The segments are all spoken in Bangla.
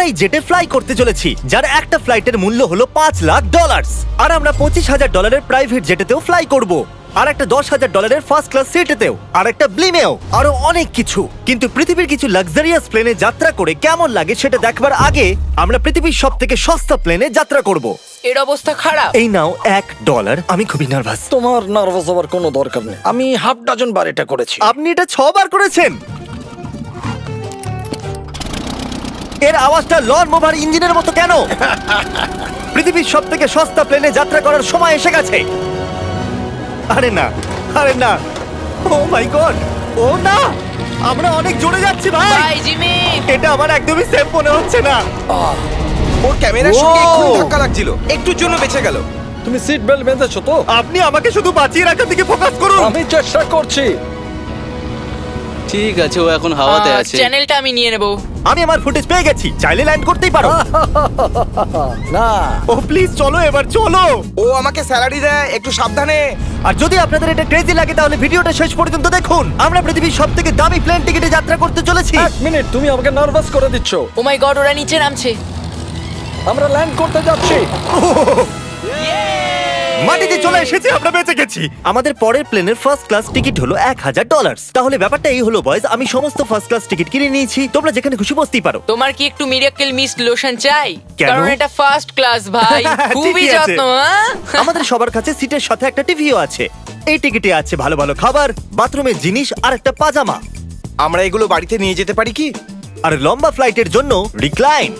আমরা এই জেটে ফ্লাই করতে চলেছি, যার একটা ফ্লাইটের মূল্য হলো $5,00,000। আর আমরা $25,000 প্রাইভেট জেটেতেও ফ্লাই করব, আর একটা $10,000 ফার্স্ট ক্লাস সিটেতেও, আর একটা ব্লিমেও, আরো অনেক কিছু। কিন্তু পৃথিবীর কিছু লাক্সারিয়াস প্লেনে যাত্রা করে কেমন লাগে সেটা দেখবার আগে আমরা পৃথিবীর সবথেকে সস্তা প্লেনে যাত্রা করব। এর অবস্থা খারাপ। এই নাও $1। আমি খুবই নার্ভাস। তোমার নার্ভাস হওয়ার কোনো দরকার নেই, আমি হাফ ডজন বার এটা করেছি। আপনি এটা 6 বার করেছেন। এর আওয়াজটা লন মোভার ইঞ্জিনের মতো কেন? পৃথিবীর সবথেকে সস্তা প্লেনে যাত্রা করার সময় এসে গেছে। আরে না, আরে না, ও মাই গড, ও না, আমরা অনেক জোরে যাচ্ছি ভাই। Bye Jimmy. এটা আমার একদমই সেফ মনে হচ্ছে না। ওর ক্যামেরার সঙ্গে এক্ষুনি ধাক্কা লাগছিল, একটুর জন্য বেঁচে গেল। তুমি সিট বেল্ট বেঁধেছো তো? আপনি আমাকে শুধু বাঁচিয়ে রাখার দিকে ফোকাস করুন। আমি চেষ্টা করছি। ঠিক আছে, ও এখন হাওয়াতে আছে। চ্যানেলটা আমি নিয়ে নেব। আমি আমার ফুটেজ পেয়ে গেছি, চাইলে ল্যান্ড করতেই পারো। না, ও প্লিজ চলো, এবার চলো। ও আমাকে স্যালারি দেয়, একটু সাবধানে। আর যদি আপনাদের এটা ক্রেজি লাগে তাহলে ভিডিওটা শেষ পর্যন্ত দেখুন। আমরা পৃথিবীর সবথেকে দামি প্লেন টিকেটে যাত্রা করতে চলেছি। এক মিনিট, তুমি আমাকে নার্ভাস করে দিচ্ছ। ও মাই গড, ওরা নিচে নামছে। আমরা ল্যান্ড করতে যাচ্ছি। মাটিতে চলে এসেছি, আমরা বেঁচে গেছি। আমাদের পরের প্লেনের ফার্স্ট ক্লাস টিকিট হলো $1,000। তাহলে ব্যাপারটা এই হলো বয়েজ, আমি সমস্ত ফার্স্ট ক্লাস টিকিট কিনে নিয়েছি, তোমরা যেখানে খুশি বসতেই পারো। তোমার কি একটু মিরাকেল মিস্ট লোশন চাই? কেন? কারণ এটা ফার্স্ট ক্লাস ভাই, খুবই ঠিকই আছে। যত্ন। হ্যাঁ? আমাদের সবার কাছে সিটের সাথে একটা টিভিও আছে। এই টিকিটে আছে ভালো ভালো খাবার, বাথরুমের জিনিস আর একটা পাজামা। আমরা এগুলো বাড়িতে নিয়ে যেতে পারি কি? আর লম্বা ফ্লাইটের জন্য রিক্লাইন।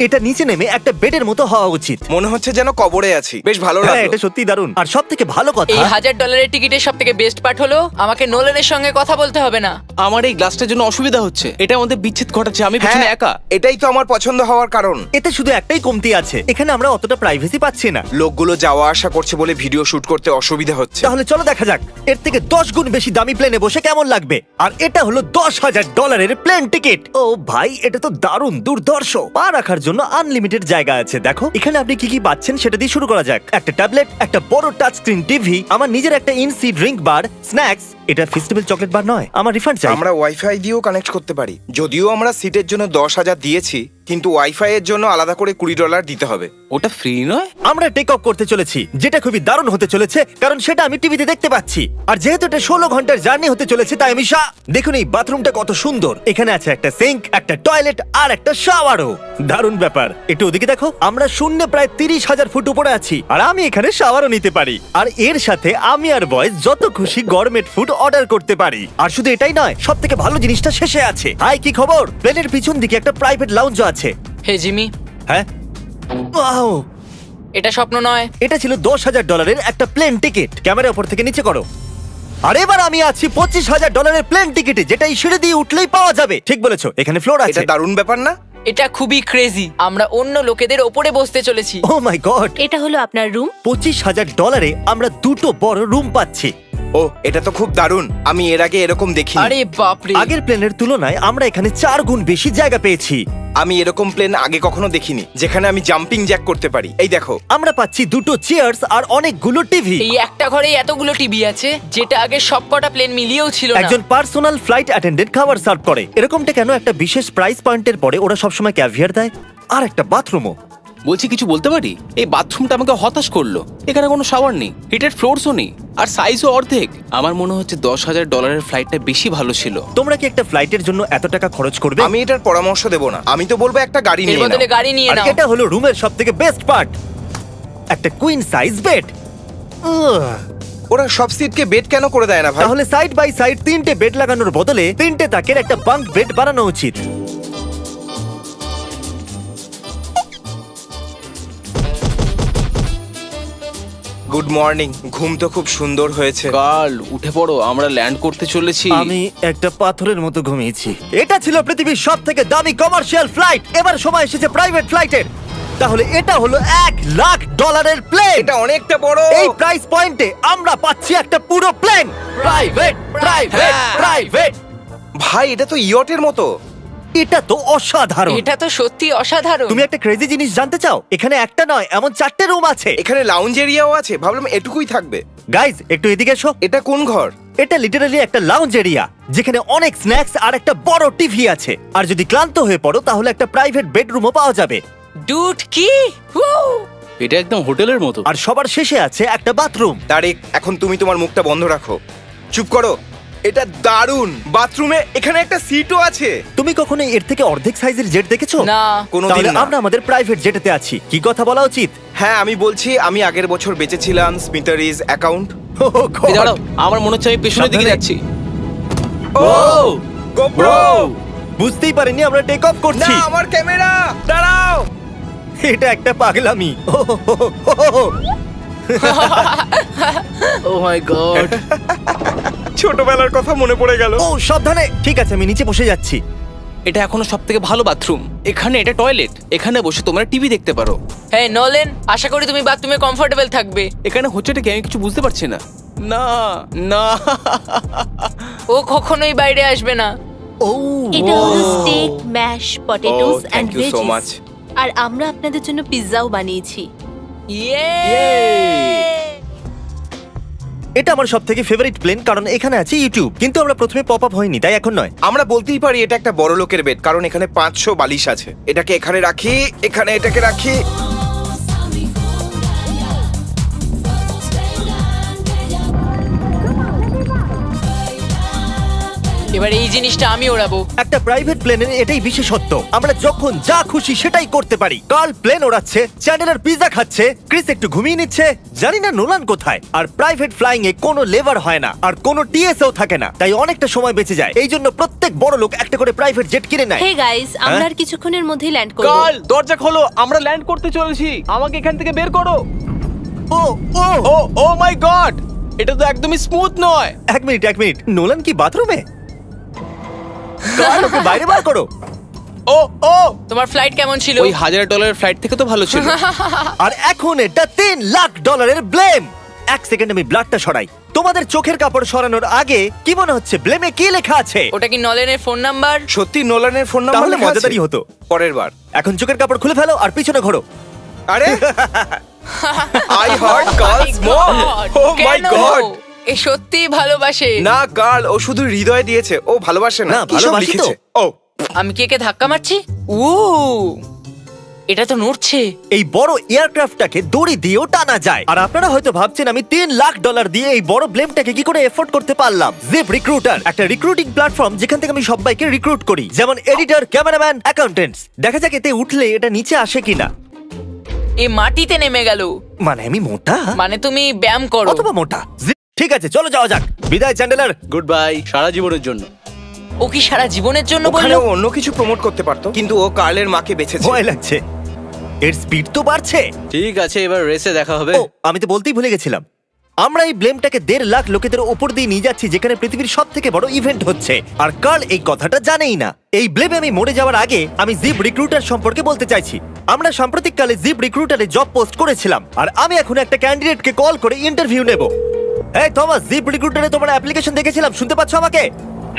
এটা নিচে নেমে একটা বেডের মতো হওয়া উচিত। মনে হচ্ছে যেন কবরে আছি, বেশ ভালো হ্যাঁ, লাগলো। এটা সত্যি দারুণ। আর সব থেকে ভালো কথা, এই $1,000 টিকিটের সব থেকে বেস্ট পার্ট হলো আমাকে নোলেনের সঙ্গে কথা বলতে হবে না। আমার এই গ্লাসটার জন্য অসুবিধা হচ্ছে, এটা আমাদের বিচ্ছেদ ঘটাচ্ছে। আমি পেছনে হ্যাঁ, একা। এটাই তো আমার পছন্দ হওয়ার কারণ। এতে শুধু একটাই কমতি আছে, এখানে আমরা অতটা প্রাইভেসি পাচ্ছি না। লোকগুলো যাওয়া আসা করছে বলে ভিডিও শুট করতে অসুবিধা হচ্ছে। তাহলে চলো দেখা যাক এর থেকে 10 গুণ বেশি দামি প্লেনে বসে কেমন লাগবে। আর এটা হলো $10,000 প্লেন টিকিট। ও ভাই, এটা তো দারুণ দুর্ধর্ষ। পা রাখার জন্য আনলিমিটেড জায়গা আছে। দেখো এখানে আপনি কি কি পাচ্ছেন সেটা দিয়ে শুরু করা যাক। একটা ট্যাবলেট, একটা বড় টাচ স্ক্রিন টিভি, আমার নিজের একটা ইনসি ড্রিঙ্ক বার, স্ন্যাক্স। এটা ফেস্টিভ্যাল চকলেট বার নয়, আমার রিফান্ড চাই। আমরা ওয়াইফাই দিয়েও কানেক্ট করতে পারি। যদিও আমরা সিটের জন্য 10,000 দিয়েছি, কিন্তু ওয়াইফাই এর জন্য আলাদা করে $20 দিতে হবে। ওটা ফ্রি নয়। আমরা টেক অফ করতে চলেছি, যেটা খুবই দারুণ হতে চলেছে, কারণ সেটা আমি টিভিতে দেখতে পাচ্ছি। আর যেহেতু এটা 16 ঘন্টার জার্নি হতে চলেছে, তাই আমি দেখুন এই বাথরুমটা কত সুন্দর। এখানে আছে একটা সিঙ্ক, একটা টয়লেট আর একটা শাওয়ারও। দারুণ ব্যাপার। একটু ওদিকে দেখো, আমরা শূন্যে প্রায় 30,000 ফুট উপরে আছি, আর আমি এখানে শাওয়ারও নিতে পারি। আর এর সাথে আমি আর বয়েজ যত খুশি গরমেট ফুড অর্ডার করতে পারি। আর শুধু এটাই নয়, সব থেকে ভালো জিনিসটা শেষে আছে। হাই, কি খবর? প্লেনের পিছন দিকে একটা প্রাইভেট লাউঞ্জও আছে। হে জিমি, হ্যাঁ, ওয়াও, এটা স্বপ্ন নয়। এটা ছিল $10,000 একটা প্লেন টিকিট। ক্যামেরা উপর থেকে নিচে করো। আর এবার আমি আছি $25,000 প্লেন টিকিটে, যেটা এই সিঁড়ি দিয়ে উঠলেই পাওয়া যাবে। ঠিক বলেছো, এখানে ফ্লোর আছে। এটা দারুণ ব্যাপার না? এটা খুবই ক্রেজি। আমরা অন্য লোকেদের ওপরে বসতে চলেছি। ও মাই গড, এটা হলো আপনার রুম। $25,000 আমরা দুটো বড় রুম পাচ্ছি। ও, এটা তো খুব দারুণ। আমি এর আগে এরকম দেখিনি। আরে বাপরে, আগের প্লেনের তুলনায় আমরা এখানে 4 গুণ বেশি জায়গা পেয়েছি। আমি এরকম প্লেন আগে কখনো দেখিনি যেখানে আমি জাম্পিং জ্যাক করতে পারি। এই দেখো, আমরা পাচ্ছি দুটো চেয়ার্স আর অনেকগুলো টিভি। এই একটা ঘরে এতগুলো টিভি আছে, যেটা আগে সবকটা প্লেন মিলিয়েও ছিল না। একজন পার্সোনাল ফ্লাইট অ্যাটেন্ডেন্ট খাবার সার্ভ করে। এরকমটা কেন? একটা বিশেষ প্রাইস পয়েন্টের পরে ওরা সবসময় ক্যাভিয়ার দেয়। আর একটা বাথরুমও। বলছি, কিছু বলতে পারি? এই বাথরুমটা আমাকে হতাশ করলো। এখানে কোনো শাওয়ার নেই, হিটেড ফ্লোরসও নেই, আর সাইজও অর্ধেক। আমার মনে হচ্ছে $10,000 ফ্লাইটটা বেশি ভালো ছিল। তোমরা কি একটা ফ্লাইটের জন্য এত টাকা খরচ করবে? আমি এটার পরামর্শ দেব না। আমি তো বলবো একটা গাড়ি এর নিয়ে বদলে নাও। গাড়ি নিয়ে আর নাও। এটা হলো রুমের সবথেকে বেস্ট পার্ট, একটা কুইন সাইজ বেড। ওরা সব সিটকে বেড কেন করে দেয় না ভাই? তাহলে সাইড বাই সাইড 3টে বেড লাগানোর বদলে 3টে তাকের একটা বাঙ্ক বেড বানানো উচিত। Good morning. ঘুম তো খুব সুন্দর হয়েছে। কাল উঠে পড়ো, আমরা ল্যান্ড করতে চলেছি। আমি একটা পাথরের মতো ঘুমিয়েছি। এটা ছিল পৃথিবীর সবথেকে দামি কমার্শিয়াল ফ্লাইট। এবার সময় এসেছে প্রাইভেট ফ্লাইটের। তাহলে এটা হলো $1,00,000 প্লেন। এটা অনেকটা বড়। এই প্রাইস পয়েন্টে আমরা পাচ্ছি একটা পুরো প্লেন। Private, private, private. ভাই, এটা তো ইয়টের মতো। এটা তো অসাধারণ। এটা তো সত্যি অসাধারণ। তুমি একটা ক্রেজি জিনিস জানতে চাও? এখানে একটা নয়, এমন 4টে রুম আছে। এখানে লাউঞ্জ এরিয়াও আছে, ভাবলাম এটুকুই থাকবে। গাইজ, একটু এদিকে এসো। এটা কোন ঘর? এটা লিটারালি একটা লাউঞ্জ এরিয়া, যেখানে অনেক স্ন্যাক্স আর একটা বড় টিভি আছে। আর যদি ক্লান্ত হয়ে পড়ো তাহলে একটা প্রাইভেট বেডরুমও পাওয়া যাবে। ডুড কি এটা একদম হোটেলের মতো। আর সবার শেষে আছে একটা বাথরুম। তারেক, এখন তুমি তোমার মুখটা বন্ধ রাখো। চুপ করো। এটা দারুণ। বাথরুমে এখানে একটা সিটও আছে। তুমি কখনো এর থেকে অর্ধেক সাইজের জেট দেখেছো? না। কোনোদিন তাহলে না। আমরা আমাদের প্রাইভেট জেটেতে আছি। কি কথা বলা উচিত? হ্যাঁ, আমি বলছি আমি আগের বছর বেঁচেছিলাম স্মিথারিজ অ্যাকাউন্ট। এই দাঁড়াও, আমার মনে হচ্ছে আমি পেছনের দিকে সাবধানে। যাচ্ছি। ও গোপ্রো! বুঝতেই পারিনি আমরা টেক অফ না, করছি। আমার ক্যামেরা! দাঁড়াও! এটা একটা পাগলামি। ও মাই গড। ছোটবেলার কথা মনে পড়ে গেল। ও সাবধানে। ঠিক আছে, আমি নিচে বসে যাচ্ছি। এটা এখনো সবথেকে ভালো বাথরুম। এখানে এটা টয়লেট, এখানে বসে তোমরা টিভি দেখতে পারো। হ্যাঁ নোলেন, আশা করি তুমি বাথরুমে কমফোর্টেবল থাকবে। এখানে হচ্ছেটা কি আমি কিছু বুঝতে পারছি না। না না, ও কখনোই বাইরে আসবে না। ও এটা হলো steak, mash, potatoes Oh, and thank you so much. Veggies. আর আমরা আপনাদের জন্য পিৎজাও বানিয়েছি। ইয়ে! এটা আমার সবথেকে ফেভারিট প্লেন, কারণ এখানে আছে ইউটিউব। কিন্তু আমরা প্রথমে পপ আপ হয়নি, তাই এখন নয়। আমরা বলতেই পারি এটা একটা বড় লোকের বেড, কারণ এখানে 500 বালিশ আছে। এটাকে এখানে রাখি, এখানে এটাকে রাখি। এবার এই জিনিসটা আমি ওড়াবো। একটা প্রাইভেট প্লেনের এটাই বিশেষত্ব, আমরা যখন যা খুশি সেটাই করতে পারি। কার্ল প্লেন ওড়াচ্ছে, চ্যান্ডেলার পিৎজা খাচ্ছে, ক্রিস একটু ঘুমিয়ে নিচ্ছে, জানি না নোলান কোথায়। আর প্রাইভেট ফ্লাইং এ কোনো লেবার হয় না, আর কোনো টিএসও থাকে না, তাই অনেকটা সময় বেঁচে যায়। এই জন্য প্রত্যেক বড় লোক একটা করে প্রাইভেট জেট কিনে নেয়। হে গাইস, আমরা আর কিছুক্ষণের মধ্যেই ল্যান্ড করব। কাল দরজা খোলো, আমরা ল্যান্ড করতে চলেছি। আমাকে এখান থেকে বের করো। ও ও ও ও মাই গড, এটা তো একদমই স্মুথ নয়। এক মিনিট, নোলান কি বাথরুমে? কার্ল, ওকে বাইরে বার করো। ও ও, তোমার ফ্লাইট কেমন ছিল? ওই $1000 ফ্লাইট থেকে তো ভালো ছিল। আর এখন এটা $3 লাখ ব্লেম। এক সেকেন্ড আমি ব্লাডটা সরাই। তোমাদের চোখের কাপড় সরানোর আগে কি মনে হচ্ছে ব্লেমে কি লেখা আছে? ওটা কি নলেনের ফোন নাম্বার? সত্যি নোলানের ফোন নাম্বার তাহলে লেখা আছে? মজাদারই হতো। পরের বার। এখন চোখের কাপড় খুলে ফেলো আর পিছনে ঘোরো। আরে আই হার্ট গার্লস মম। ও মাই কেন? গড! এ সত্যিই ভালোবাসে। না গার্ল, ও শুধু হৃদয় দিয়েছে, ও ভালোবাসে না। না, কি সব ভালোবাসি তো। লিখেছে? ও আমি কি একে ধাক্কা মারছি? উ এটা তো নড়ছে। এই বড় এয়ারক্রাফটটাকে দড়ি দিয়েও টানা যায়। আর আপনারা হয়তো ভাবছেন আমি $3 লাখ দিয়ে এই বড় ব্লেমটাকে কি করে এফোর্ড করতে পারলাম। জিপ রিক্রুটার একটা রিক্রুটিং প্ল্যাটফর্ম, যেখান থেকে আমি সবাইকে রিক্রুট করি, যেমন এডিটর, ক্যামেরাম্যান, অ্যাকাউন্টেন্টস। দেখা যাক এতে উঠলে এটা নিচে আসে কিনা। এ মাটিতে নেমে গেল। মানে আমি মোটা মানে তুমি ব্যায়াম করো। অথবা মোটা। ঠিক আছে, চলো যাওয়া যাক। বিদায় চ্যান্ডেলার। গুড বাই, সারা জীবনের জন্য। ও কি সারা জীবনের জন্য ওখানে বললো? ও অন্য কিছু প্রমোট করতে পারতো, কিন্তু ও কার্লের মাকে বেঁচেছে। ভয় লাগছে। এর স্পিড তো বাড়ছে। ঠিক আছে, এবার রেসে দেখা হবে। ও, আমি তো বলতেই ভুলে গেছিলাম। আমরা এই ব্লেমটাকে 1.5 লাখ লোকেদের উপর দিয়ে নিয়ে যাচ্ছি, যেখানে পৃথিবীর সব থেকে বড় ইভেন্ট হচ্ছে। আর কার্ল এই কথাটা জানেই না। এই ব্লেমে আমি মরে যাওয়ার আগে আমি জিপ রিক্রুটার সম্পর্কে বলতে চাইছি। আমরা সাম্প্রতিককালে জিপ রিক্রুটারে জব পোস্ট করেছিলাম, আর আমি এখন একটা ক্যান্ডিডেটকে কল করে ইন্টারভিউ নেব। এই থমাস, জিপ রিক্রুটারে তোমার অ্যাপ্লিকেশন দেখেছিলাম, শুনতে পাচ্ছ আমাকে?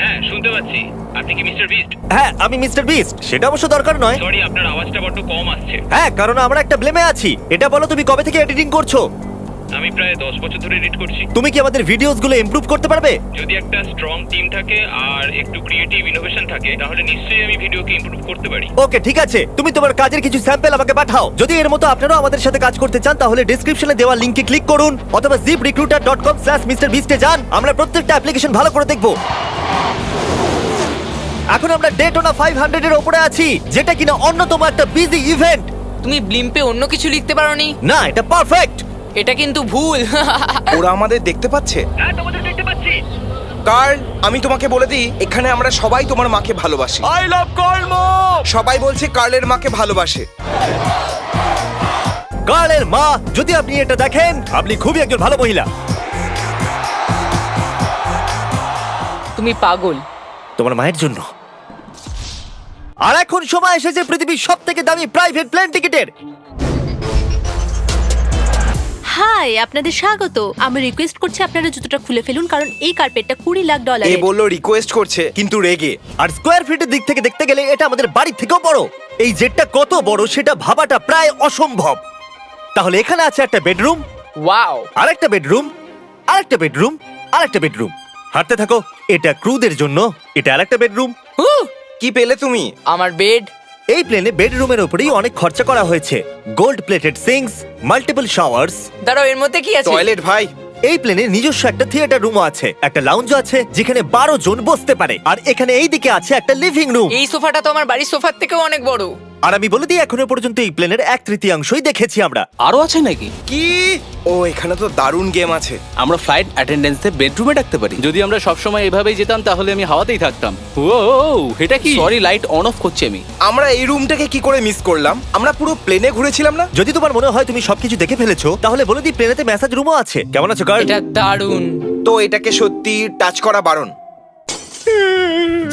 হ্যাঁ, শুনতে পাচ্ছি। আপনি কি মিস্টার বিস্ট? হ্যাঁ, আমি মিস্টার বিস্ট। সেটা অবশ্য দরকার নয়। সরি, আপনার আওয়াজটা বড্ড কম আসছে। হ্যাঁ, কারণ আমরা একটা ব্লেমে আছি। এটা বলো, তুমি কবে থেকে এডিটিং করছো? আমি প্রায় 10 বছর ধরে এডিট করছি। তুমি কি আমাদের ভিডিওসগুলো ইমপ্রুভ করতে পারবে? যদি একটা স্ট্রং টিম থাকে আর একটু ক্রিয়েটিভ ইনোভেশন থাকে, তাহলে নিশ্চয়ই আমি ভিডিওকে ইমপ্রুভ করতে পারি। ওকে, ঠিক আছে। তুমি তোমার কাজের কিছু স্যাম্পল আমাকে পাঠাও। যদি এর মতো আপনারাও আমাদের সাথে কাজ করতে চান, তাহলে ডেসক্রিপশনে দেওয়া লিংকে ক্লিক করুন অথবা ziprecruiter.com/MrBeast এ যান। আমরা প্রত্যেকটা অ্যাপ্লিকেশন ভালো করে দেখব। এখন আমরা ডেটোনা 500 এর উপরে আছি, যেটা কিনা অন্যতম একটা বিজি ইভেন্ট। তুমি ব্লিম্পে অন্য কিছু লিখতে পারোনি? না, এটা পারফেক্ট। এটা কিন্তু ভুল। ওরা আমাদের দেখতে পাচ্ছে। হ্যাঁ, তোমাদের দেখতে পাচ্ছি। কার্ল, আমি তোমাকে বলে দিই, এখানে আমরা সবাই তোমার মাকে ভালোবাসি। আই লাভ কার্ল মম। সবাই বলছে কার্লের মাকে ভালোবাসে। কার্লের মা, যদি আপনি এটা দেখেন, আপনি খুবই একজন ভালো মহিলা। তুমি পাগল। তোমার মায়ের জন্য। আর এখন সময় এসেছে পৃথিবীর সবথেকে দামি প্রাইভেট প্লেন টিকিটের। হাই, আপনাদের স্বাগত। আমি রিকোয়েস্ট করছি আপনারা জুতোটা খুলে ফেলুন, কারণ এই কার্পেটটা $20 লাখ। এ বললো রিকোয়েস্ট করছে কিন্তু রেগে। আর স্কোয়ার ফিটের দিক থেকে দেখতে গেলে এটা আমাদের বাড়ির থেকেও বড়। এই জেটটা কত বড় সেটা ভাবাটা প্রায় অসম্ভব। তাহলে এখানে আছে একটা বেডরুম, ওয়াও। আরেকটা বেডরুম, আরেকটা বেডরুম, আরেকটা বেডরুম। হাঁটতে থাকো। এটা ক্রুদের জন্য, এটা আরেকটা বেডরুম। কি পেলে তুমি? আমার বেড। এই প্লেনে বেডরুমের উপরেই অনেক খরচা করা হয়েছে। Gold plated syncs, multiple showers. দাঁড়াও, এর মধ্যে কি আছে? টয়লেট ভাই। এই প্লেনে নিজস্ব একটা থিয়েটার রুমও আছে, একটা লাউঞ্জ আছে যেখানে 12 জন বসতে পারে, আর এখানে এই দিকে আছে একটা লিভিং রুম। এই সোফাটা তো আমার বাড়ির সোফার থেকেও অনেক বড়। আর আমি বলে দিই, এখনো পর্যন্ত এই প্লেনের 1/3 দেখেছি আমরা। আরো আছে নাকি? কি? ও এখানে তো দারুণ গেম আছে। আমরা ফ্লাইট অ্যাটেন্ডেন্সদের বেডরুমে ডাকতে পারি। যদি আমরা সবসময় এভাবেই যেতাম তাহলে আমি হাওয়াতেই থাকতাম। ও এটা কি? সরি, লাইট অন অফ করছি আমি। আমরা এই রুমটাকে কি করে মিস করলাম? আমরা পুরো প্লেনে ঘুরেছিলাম না? যদি তোমার মনে হয় তুমি সবকিছু দেখে ফেলেছো, তাহলে বলে দিই প্লেনেতে ম্যাসাজ রুমও আছে। কেমন আছো গার্ল? এটা দারুণ। তো এটাকে সত্যি টাচ করা বারণ।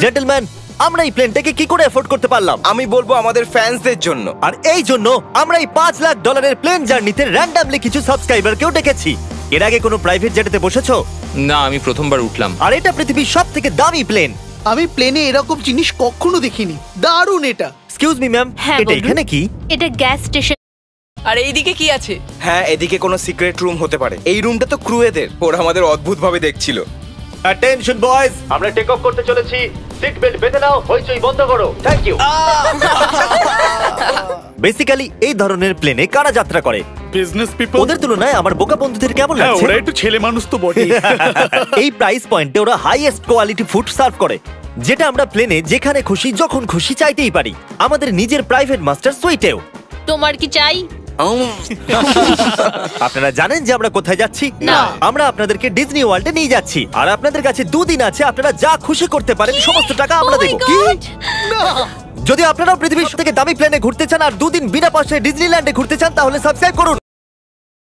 জেন্টলম্যান, আমরা এই প্লেনটাকে কি করে এফোর্ড করতে পারলাম? আমি বলবো আমাদের ফ্যান্সদের জন্য। আর এই জন্য আমরা এই $5 লাখ প্লেন জার্নিতে র্যান্ডমলি কিছু সাবস্ক্রাইবারকেও ডেকেছি। এর আগে কোনো প্রাইভেট জেটেতে বসেছো? না, আমি প্রথমবার উঠলাম। আর এটা পৃথিবীর সবথেকে দামি প্লেন। আমি প্লেনে এরকম জিনিস কখনো দেখিনি। দারুণ এটা। এক্সকিউজ মি ম্যাম, হ্যাঁ, এটা বলুন। এখানে কি? এটা গ্যাস স্টেশন। আর এইদিকে কি আছে? হ্যাঁ, এদিকে কোনো সিক্রেট রুম হতে পারে। এই রুমটা তো ক্রুয়েদের। ওরা আমাদের অদ্ভুত ভাবে দেখছিল। অ্যাটেনশন বয়েজ, আমরা টেক অফ করতে চলেছি। সিট বেল্ট বেঁধে নাও, হইচই বন্ধ করো। Thank you. বেসিক্যালি এই ধরনের প্লেনে কারা যাত্রা করে? Business people. ওদের তুলনায় আমার বোকা বন্ধুদের কেমন হ্যাঁ, লাগছে? ওরা একটু ছেলে মানুষ তো বটে। এই প্রাইস পয়েন্টে ওরা হাইয়েস্ট কোয়ালিটি ফুড সার্ভ করে, যেটা আমরা প্লেনে যেখানে খুশি যখন খুশি চাইতেই পারি। আমাদের নিজের প্রাইভেট মাস্টার সুইটেও। তোমার কি চাই? আপনারা জানেন যে আমরা কোথায় যাচ্ছি? না। আমরা আপনাদেরকে ডিজনি ওয়ার্ল্ডে নিয়ে যাচ্ছি, আর আপনাদের কাছে 2 দিন আছে। আপনারা যা খুশি করতে পারেন, সমস্ত টাকা আমরা Oh my দেব। God! যদি আপনারাও পৃথিবীর সবথেকে দামি প্লেনে ঘুরতে চান আর 2 দিন বিনা পয়সায় ডিজনিল্যান্ডে ঘুরতে চান, তাহলে সাবস্ক্রাইব করুন